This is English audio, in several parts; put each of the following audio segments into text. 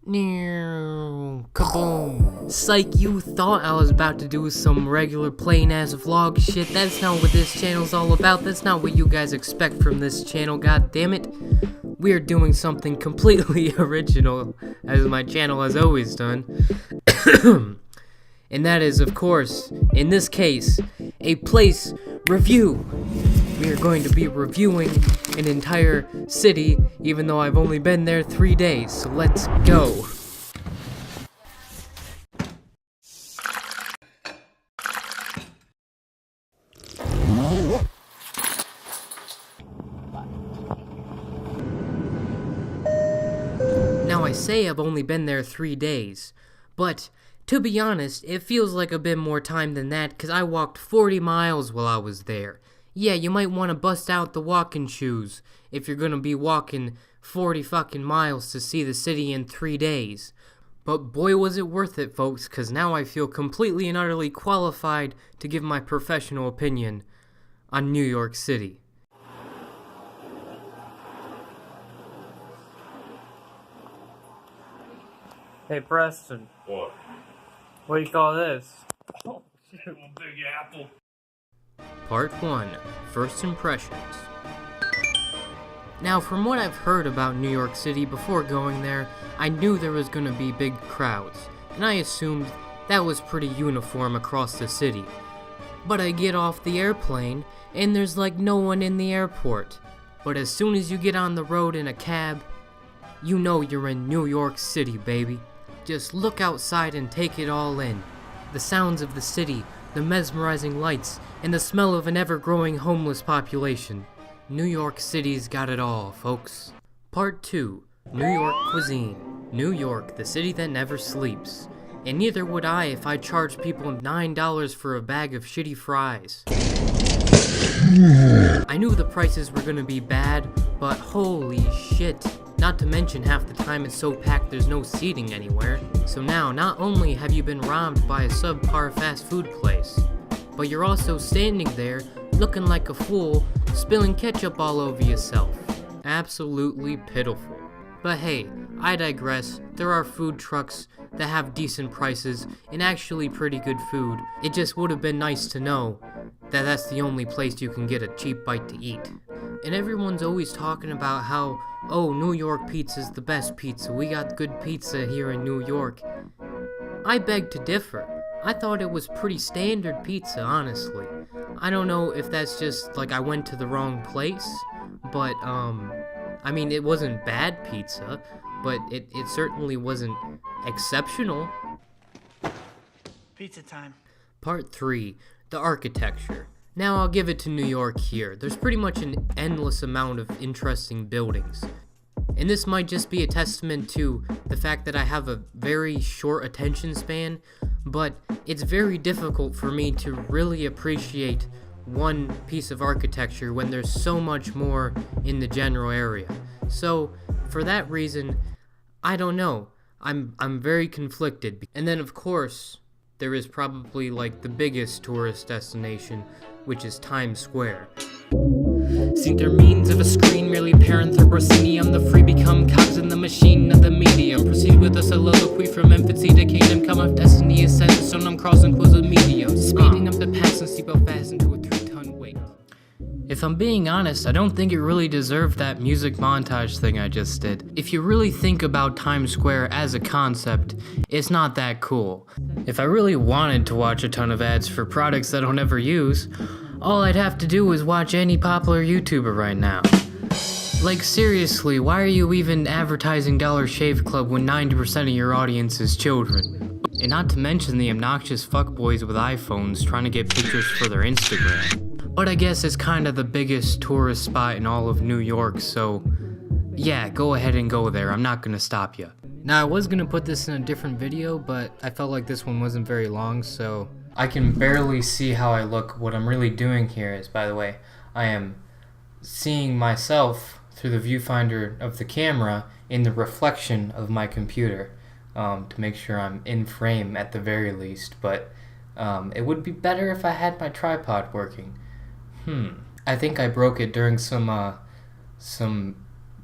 Kaboom. Psych, you thought I was about to do some regular plain ass vlog shit. That's not what this channel's all about. That's not what you guys expect from this channel, god damn it. We're doing something completely original, as my channel has always done. And that is, of course, in this case, a place review. We are going to be reviewing an entire city, even though I've only been there 3 days, so let's go. Now I say I've only been there 3 days, but to be honest, it feels like a bit more time than that because I walked 40 miles while I was there. Yeah, you might want to bust out the walking shoes if you're gonna be walking 40 fucking miles to see the city in 3 days. But boy was it worth it, folks, because now I feel completely and utterly qualified to give my professional opinion on New York City. Hey Preston, What? what do you call this? Oh, shit, a big apple. Part 1. First Impressions. Now, from what I've heard about New York City before going there, I knew there was gonna be big crowds, and I assumed that was pretty uniform across the city. But I get off the airplane, and there's like no one in the airport. But as soon as you get on the road in a cab, you know you're in New York City, baby. Just look outside and take it all in. The sounds of the city, the mesmerizing lights, and the smell of an ever-growing homeless population. New York City's got it all, folks. Part 2. New York cuisine. New York, the city that never sleeps. And neither would I if I charged people $9 for a bag of shitty fries. I knew the prices were gonna be bad, but holy shit. Not to mention half the time it's so packed there's no seating anywhere. So now, not only have you been robbed by a subpar fast food place, but you're also standing there looking like a fool, spilling ketchup all over yourself. Absolutely pitiful. But hey, I digress. There are food trucks that have decent prices and actually pretty good food. It just would have been nice to know that that's the only place you can get a cheap bite to eat. And everyone's always talking about how, oh, New York pizza's the best pizza. We got good pizza here in New York. I beg to differ. I thought it was pretty standard pizza, honestly. I don't know if that's just like I went to the wrong place, but I mean, it wasn't bad pizza, but it certainly wasn't exceptional. Pizza time. Part 3. The architecture. Now I'll give it to New York here. There's pretty much an endless amount of interesting buildings. And this might just be a testament to the fact that I have a very short attention span, but it's very difficult for me to really appreciate one piece of architecture when there's so much more in the general area. So, for that reason, I don't know. I'm very conflicted. And then of course, there is probably like the biggest tourist destination, which is Times Square. See their means of a screen, merely parentherosynium. The free become cogs in the machine of the medium. Proceed with a soliloquy from infancy to kingdom. Come of destiny is set in stone, I'm crossing close with medium. Speeding up the pass and seatbelt fast into a 3-ton weight. If I'm being honest, I don't think it really deserved that music montage thing I just did. If you really think about Times Square as a concept, it's not that cool. If I really wanted to watch a ton of ads for products I don't ever use, all I'd have to do is watch any popular YouTuber right now. Like seriously, why are you even advertising Dollar Shave Club when 90% of your audience is children? And not to mention the obnoxious fuckboys with iPhones trying to get pictures for their Instagram. But I guess it's kind of the biggest tourist spot in all of New York, so yeah, go ahead and go there. I'm not gonna stop you. Now, I was gonna put this in a different video, but I felt like this one wasn't very long, so I can barely see how I look. What I'm really doing here is, by the way, I am seeing myself through the viewfinder of the camera in the reflection of my computer to make sure I'm in frame at the very least, but it would be better if I had my tripod working. I think I broke it during some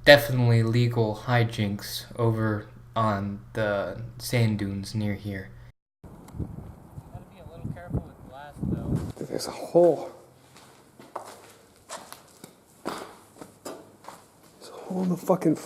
definitely legal hijinks over on the sand dunes near here. Gotta be a little careful with glass, though. There's a hole. There's a hole in the fucking.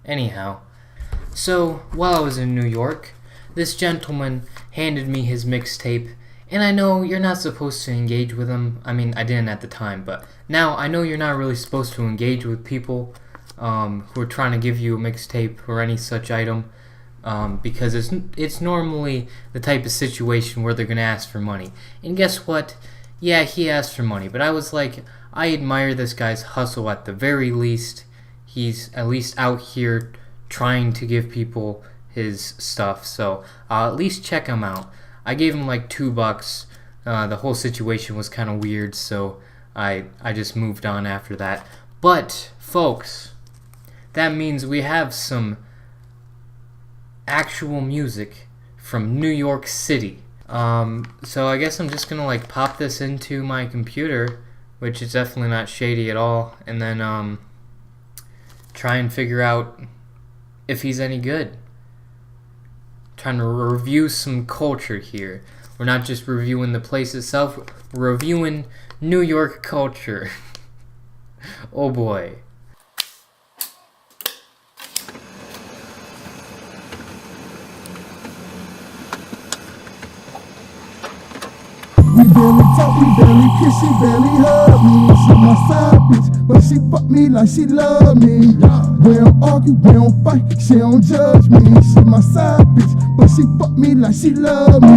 Anyhow, so while I was in New York, this gentleman handed me his mixtape, and I know you're not supposed to engage with him. I mean, I didn't at the time, but now I know you're not really supposed to engage with people who are trying to give you a mixtape or any such item, because it's normally the type of situation where they're gonna ask for money. And guess what? Yeah, he asked for money, but I was like, I admire this guy's hustle at the very least. He's at least out here trying to give people his stuff, so at least check him out. I gave him like $2. The whole situation was kind of weird, so I just moved on after that. But folks, that means we have some actual music from New York City. So I guess I'm just gonna like pop this into my computer, which is definitely not shady at all, and then try and figure out if he's any good. Trying to review some culture here. We're not just reviewing the place itself, we're reviewing New York culture. Oh boy. We barely talk, we barely kiss, she barely hug me. She my side bitch, but she fuck me like she love me. We don't argue, we don't fight, she don't judge me. She my side bitch, but she fuck me like she love me.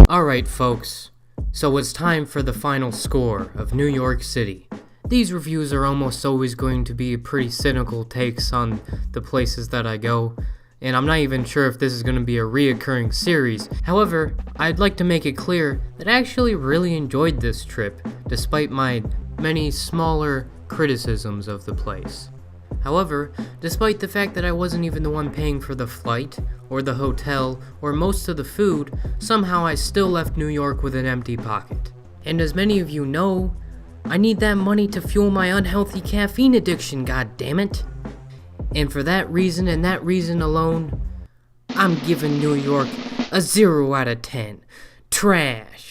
Alright folks, so it's time for the final score of New York City. These reviews are almost always going to be pretty cynical takes on the places that I go, and I'm not even sure if this is going to be a reoccurring series. However, I'd like to make it clear that I actually really enjoyed this trip, despite my many smaller criticisms of the place. However, despite the fact that I wasn't even the one paying for the flight, or the hotel, or most of the food, somehow I still left New York with an empty pocket. And as many of you know, I need that money to fuel my unhealthy caffeine addiction, goddammit. And for that reason and that reason alone, I'm giving New York a 0 out of 10. Trash.